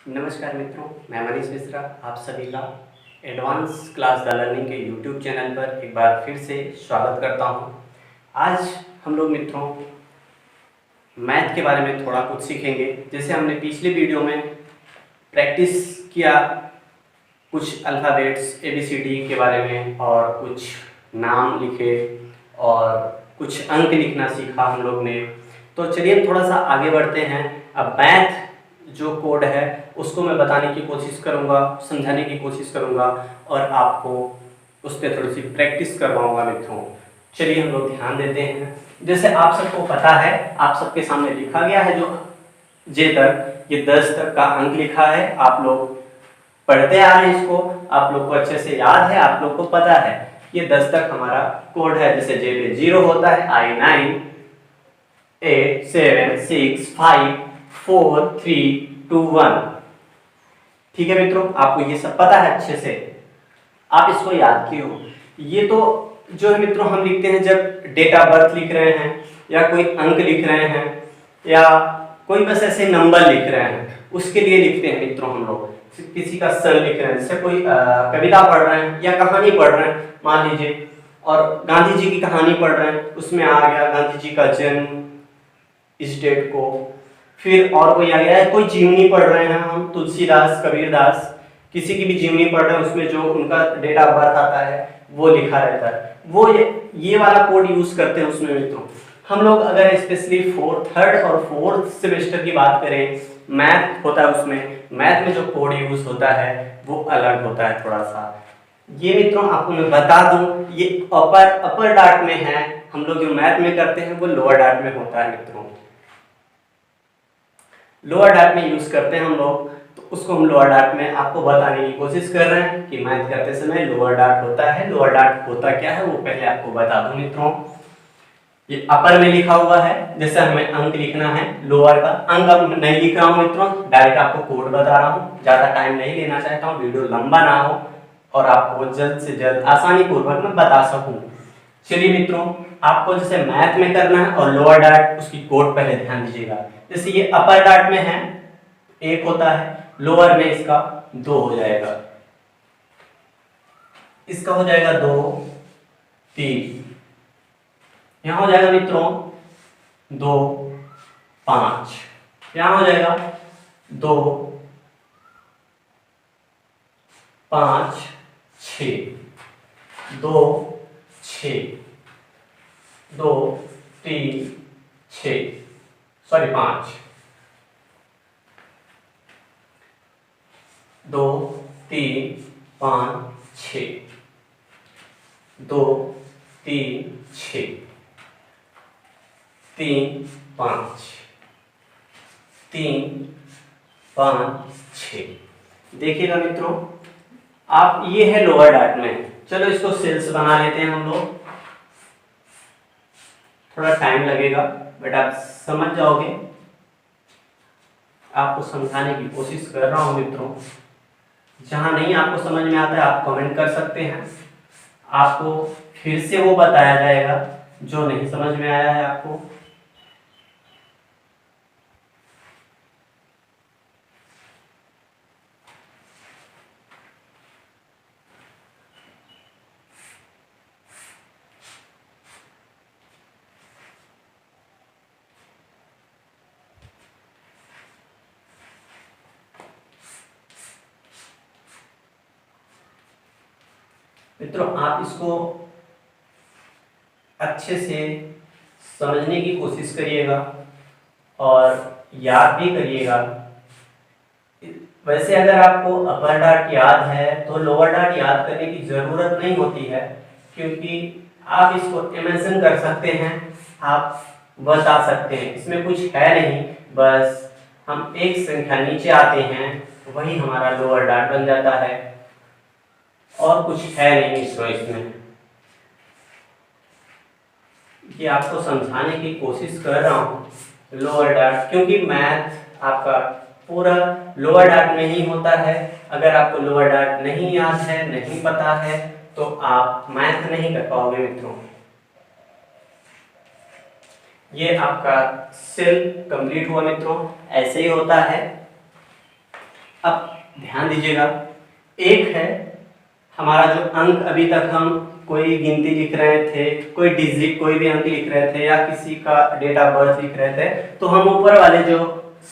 नमस्कार मित्रों, मैं मनीष मिश्रा आप सभी का एडवांस क्लास द लर्निंग के यूट्यूब चैनल पर एक बार फिर से स्वागत करता हूं। आज हम लोग मित्रों मैथ के बारे में थोड़ा कुछ सीखेंगे। जैसे हमने पिछले वीडियो में प्रैक्टिस किया कुछ अल्फ़ाबेट्स ABCD के बारे में और कुछ नाम लिखे और कुछ अंक लिखना सीखा हम लोग ने। तो चलिए हम थोड़ा सा आगे बढ़ते हैं। अब मैथ जो कोड है उसको मैं बताने की कोशिश करूंगा, समझाने की कोशिश करूंगा और आपको उस पर थोड़ी सी प्रैक्टिस करवाऊंगा मित्रों। चलिए हम लोग ध्यान देते हैं। जैसे आप सबको पता है, आप सबके सामने लिखा गया है जो जे तक, ये 10 तक का अंक लिखा है। आप लोग पढ़ते आ रहे हैं इसको, आप लोग को अच्छे से याद है, आप लोग को पता है ये 10 तक हमारा कोड है। जैसे जे पे 0 होता है, I9 8 7 6 5 4 3 2 1। ठीक है मित्रों, आपको ये सब पता है अच्छे से, आप इसको याद किए हो। ये तो जो है मित्रों हम लिखते हैं जब डेट ऑफ बर्थ लिख रहे हैं या कोई अंक लिख रहे हैं या कोई बस ऐसे नंबर लिख रहे हैं, उसके लिए लिखते हैं मित्रों हम लोग। किसी का सन लिख रहे हैं, जैसे कोई कविता पढ़ रहे हैं या कहानी पढ़ रहे हैं मान लीजिए, और गांधी जी की कहानी पढ़ रहे हैं, उसमें आ गया गांधी जी का जन्म इस डेट को। फिर और कोई आ गया है, कोई जीवनी पढ़ रहे हैं हम, तुलसीदास कबीरदास किसी की भी जीवनी पढ़ रहे हैं, उसमें जो उनका डेट ऑफ बर्थ आता है वो लिखा रहता है। वो ये वाला कोड यूज करते हैं उसमें मित्रों। हम लोग अगर स्पेशली थर्ड और फोर्थ सेमेस्टर की बात करें, मैथ होता है उसमें, मैथ में जो कोड यूज होता है वो अलग होता है थोड़ा सा। ये मित्रों आपको मैं बता दूं, ये अपर डार्ट में है। हम लोग जो मैथ में करते हैं वो लोअर डार्ट में होता है मित्रों। लोअर डार्ट में यूज करते हैं हम लोग, तो उसको हम लोअर डार्ट में आपको बताने की कोशिश कर रहे हैं कि मैथ करते समय लोअर डार्ट होता है। लोअर डार्ट होता क्या है वो पहले आपको बता दूं मित्रों। ये अपर में लिखा हुआ है, जैसे हमें अंक लिखना है लोअर का, अंक अब नहीं लिख रहा हूं मित्रों, डायरेक्ट आपको कोड बता रहा हूं। ज्यादा टाइम नहीं लेना चाहता हूं, वीडियो लंबा ना हो और आपको जल्द से जल्द आसानी पूर्वक मैं बता सकूं। चलिए मित्रों, आपको जैसे मैथ में करना है और लोअर डार्ट, उसकी कोड पहले ध्यान दीजिएगा। जैसे ये अपर डार्ट में है 1 होता है, लोअर में इसका 2 हो जाएगा, इसका हो जाएगा 2 3, यहां हो जाएगा मित्रों 2 5, यहां हो जाएगा 2 5 6, 2 6 2 3 6 सॉरी 5 2 3 5 6 2 3 6 3 5 3 5 6। देखिएगा मित्रों, आप ये है लोअर डार्ट में। चलो इसको सेल्स बना लेते हैं हम लोग, थोड़ा टाइम लगेगा बट आप समझ जाओगे। आपको समझाने की कोशिश कर रहा हूं मित्रों। जहां नहीं आपको समझ में आता है आप कमेंट कर सकते हैं, आपको फिर से वो बताया जाएगा जो नहीं समझ में आया है आपको। मित्रों आप इसको अच्छे से समझने की कोशिश करिएगा और याद भी करिएगा। वैसे अगर आपको अपर डार्ट याद है तो लोअर डार्ट याद करने की जरूरत नहीं होती है, क्योंकि आप इसको इमेजिन कर सकते हैं, आप बता सकते हैं, इसमें कुछ है नहीं। बस हम एक संख्या नीचे आते हैं वही हमारा लोअर डार्ट बन जाता है, और कुछ है नहीं इसमें। ये आपको समझाने की कोशिश कर रहा हूँ लोअर डार्ट, क्योंकि मैथ आपका पूरा लोअर डार्ट में ही होता है। अगर आपको लोअर डार्ट नहीं याद है, नहीं पता है, तो आप मैथ नहीं कर पाओगे मित्रों। ये आपका सेल कंप्लीट हुआ मित्रों, ऐसे ही होता है। अब ध्यान दीजिएगा, एक है हमारा जो अंक, अभी तक हम कोई गिनती लिख रहे थे, कोई डिजिट, कोई भी अंक लिख रहे थे या किसी का डेट ऑफ बर्थ लिख रहे थे, तो हम ऊपर वाले जो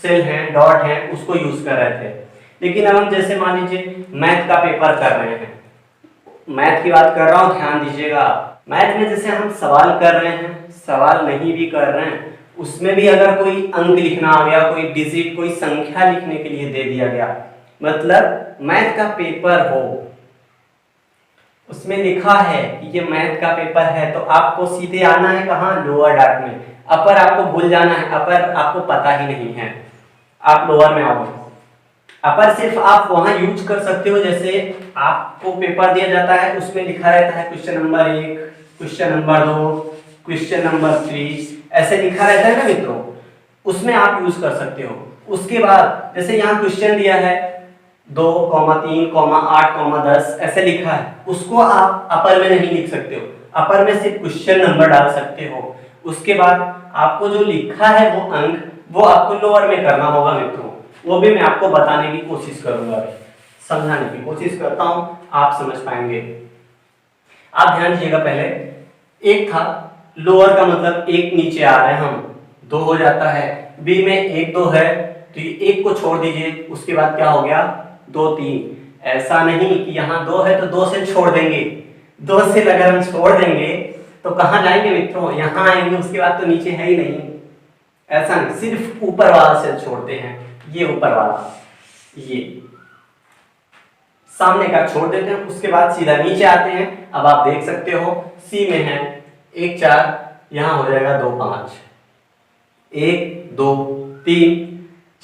सेल हैं, डॉट हैं, उसको यूज कर रहे थे। लेकिन अब हम जैसे मान लीजिए मैथ का पेपर कर रहे हैं, मैथ की बात कर रहा हूँ, ध्यान दीजिएगा। मैथ में जैसे हम सवाल कर रहे हैं, सवाल नहीं भी कर रहे हैं, उसमें भी अगर कोई अंक लिखना आ गया, कोई डिजिट, कोई संख्या लिखने के लिए दे दिया गया, मतलब मैथ का पेपर हो, उसमें लिखा है कि ये मैथ का पेपर है, तो आपको सीधे आना है कहाँ, लोअर डॉट में। अपर आपको भूल जाना है, अपर आपको पता ही नहीं है, आप लोअर में आओगे। अपर सिर्फ आप वहां यूज कर सकते हो, जैसे आपको पेपर दिया जाता है, उसमें लिखा रहता है question number 1, question number 2, question number 3, ऐसे लिखा रहता है ना मित्रों, उसमें आप यूज कर सकते हो। उसके बाद जैसे यहाँ क्वेश्चन दिया है 2, 3, 8, 10 ऐसे लिखा है, उसको आप अपर में नहीं लिख सकते हो, अपर में सिर्फ क्वेश्चन नंबर डाल सकते हो। उसके बाद आपको जो लिखा है वो अंक, वो आपको लोअर में करना होगा मित्रों, वो भी मैं आपको बताने की कोशिश करूंगा, समझाने की कोशिश करता हूं, आप समझ पाएंगे। आप ध्यान दीजिएगा, पहले एक था लोअर का मतलब एक नीचे आ रहे हैं हम, 2 हो जाता है, बी में 1, 2 है तो ये 1 को छोड़ दीजिए, उसके बाद क्या हो गया 2, 3। ऐसा नहीं कि यहाँ 2 है तो 2 से छोड़ देंगे, 2 से अगर हम छोड़ देंगे तो कहाँ जाएंगे मित्रों, यहाँ आएंगे, उसके बाद तो नीचे है ही नहीं। ऐसा नहीं, सिर्फ ऊपर वाला से छोड़ते हैं, ये ऊपर वाला, ये सामने का छोड़ देते हैं, उसके बाद सीधा नीचे आते हैं। अब आप देख सकते हो सी में है 1, 4, यहां हो जाएगा 2, 5, 1, 2, 3,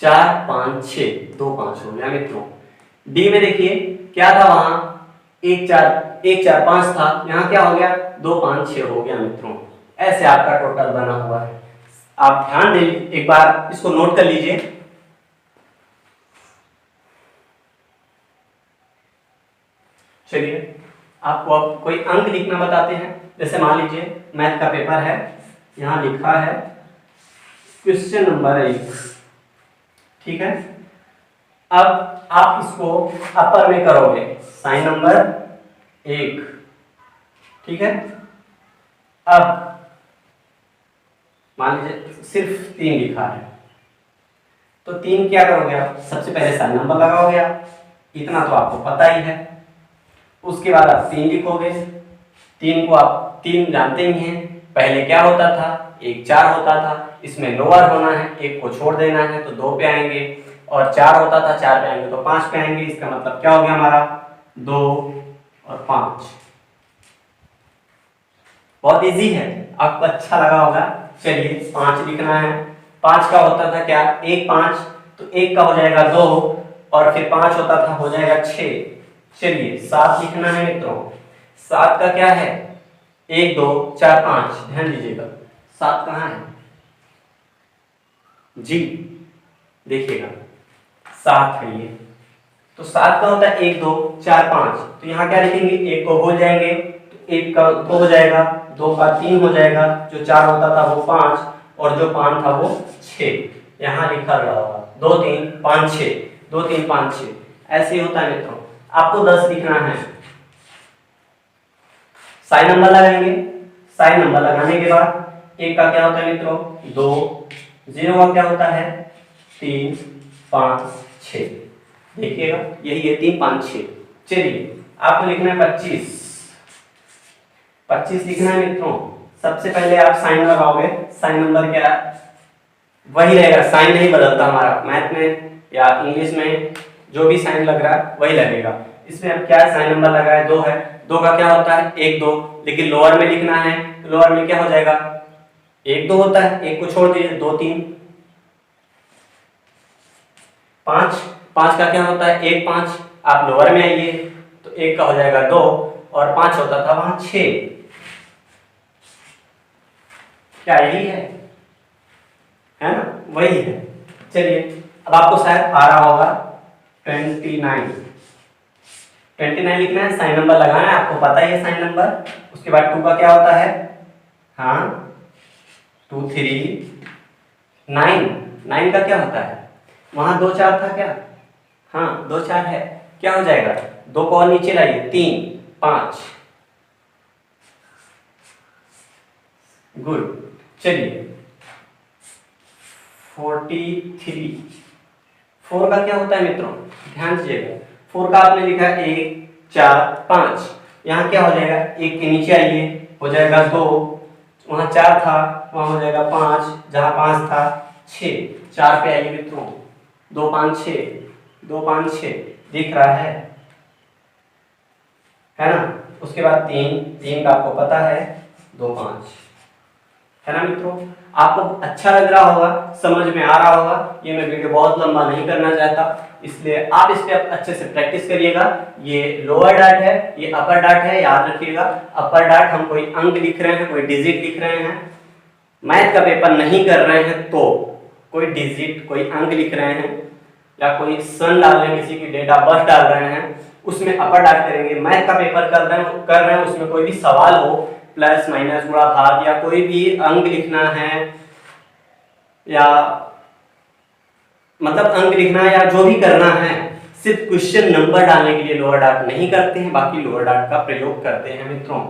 4, 5, 6, 2, 5 हो गया मित्रों। डी में देखिए क्या था, वहां 1, 4, 5 था, यहाँ क्या हो गया 2, 5, 6 हो गया मित्रों। ऐसे आपका टोटल बना हुआ है। आप ध्यान दें, एक बार इसको नोट कर लीजिए। चलिए आपको अब कोई अंक लिखना बताते हैं, जैसे मान लीजिए मैथ का पेपर है, यहाँ लिखा है क्वेश्चन नंबर 1, ठीक है। अब आप इसको अपर में करोगे, साइन नंबर 1, ठीक है। अब मान लीजिए सिर्फ 3 लिखा है, तो 3 क्या करोगे आप, सबसे पहले साइन नंबर लगाओगे आप, इतना तो आपको पता ही है। उसके बाद आप 3 लिखोगे, 3 को आप 3 जानते ही हैं, पहले क्या होता था 1, 4 होता था, इसमें लोअर होना है, 1 को छोड़ देना है तो 2 पे आएंगे, और 4 होता था, 4 पे आएंगे तो 5 पे आएंगे, इसका मतलब क्या हो गया हमारा 2 और 5। बहुत इजी है, आपको अच्छा लगा होगा। चलिए 5 लिखना है, 5 का होता था क्या 1, 5, तो 1 का हो जाएगा 2, और फिर 5 होता था, हो जाएगा 6। चलिए 7 लिखना है मित्रों, 7 का क्या है 1, 2, 4, 5, ध्यान दीजिएगा 7 कहाँ है जी, देखिएगा 7 है ये, तो 7 का होता है 1, 2, 4, 5, तो यहाँ क्या लिखेंगे 1 को भूल जाएंगे, तो 1 का 2 हो जाएगा, 2 का 3 हो जाएगा, जो 4 होता था वो 5, और जो 5 था वो 6, यहाँ लिखा गया होगा 2, 3, 5, 6, 2, 3, 5, 6, ऐसे ही होता है मित्रों। आपको 10 लिखना है, साइन नंबर लगाएंगे, साइन नंबर लगाने के बाद 1 का क्या होता है मित्रों 2, 0 का क्या होता है 3, 5, 6, देखिएगा यही है 3, 5, 6। चलिए आपको लिखना है 25, 25 लिखना है मित्रों। सबसे पहले आप साइन लगाओगे, साइन नंबर क्या वही रहेगा, साइन नहीं बदलता हमारा, मैथ में या इंग्लिश में जो भी साइन लग रहा है वही लगेगा। इसमें अब क्या साइन नंबर लगा है 2 है, 2 का क्या होता है 1, 2, लेकिन लोअर में लिखना है तो लोअर में क्या हो जाएगा 1, 2 होता है, 1 को छोड़ दीजिए 2, 3, 5, 5 का क्या होता है 1, 5, आप लोअर में आइए तो 1 का हो जाएगा 2, और 5 होता था वहां 6, क्या यही है ना, वही है। चलिए अब आपको शायद आ रहा होगा 29, 29 लिखना है, साइन नंबर लगाना है, आपको पता ही है साइन नंबर। उसके बाद 2 का क्या होता है, हाँ 2, 3, 9, 9 का क्या होता है, वहां 2, 4 था क्या, हाँ 2 4 है, क्या हो जाएगा 2 को और नीचे लाइए 3 5। गुड। चलिए 43। 4 का क्या होता है मित्रों, ध्यान दीजिएगा। 4 का आपने लिखा 1 4 5, यहाँ क्या हो जाएगा, 1 के नीचे आइए हो जाएगा 2, वहाँ 4 था वहाँ हो जाएगा 5, जहाँ 5 था 6, 4 पे आइए मित्रों, 2 5 6, 2 5 6 दिख रहा है ना। उसके बाद 3 3 का आपको पता है 2 5, है ना मित्रों। आपको अच्छा लग रहा होगा, समझ में आ रहा होगा। ये मैं वीडियो बहुत लंबा नहीं करना चाहता, इसलिए आप इस पे अच्छे से प्रैक्टिस करिएगा। ये लोअर डार्ट है, ये अपर डार्ट है, याद रखिएगा। अपर डार्ट हम कोई अंक लिख रहे हैं, कोई डिजिट लिख रहे हैं, मैथ का पेपर नहीं कर रहे हैं तो कोई डिजिट कोई अंक लिख रहे हैं या कोई सन डाल रहे हैं, किसी की डेट ऑफ बर्थ डाल रहे हैं, उसमें अपर डार्ट करेंगे। मैथ का पेपर कर रहे हैं उसमें कोई भी सवाल हो, प्लस माइनस गुणा भाग या कोई भी अंक लिखना है या मतलब अंक लिखना है या जो भी करना है, सिर्फ क्वेश्चन नंबर डालने के लिए लोअर डार्ट नहीं करते हैं, बाकी लोअर डार्ट का प्रयोग करते हैं मित्रों।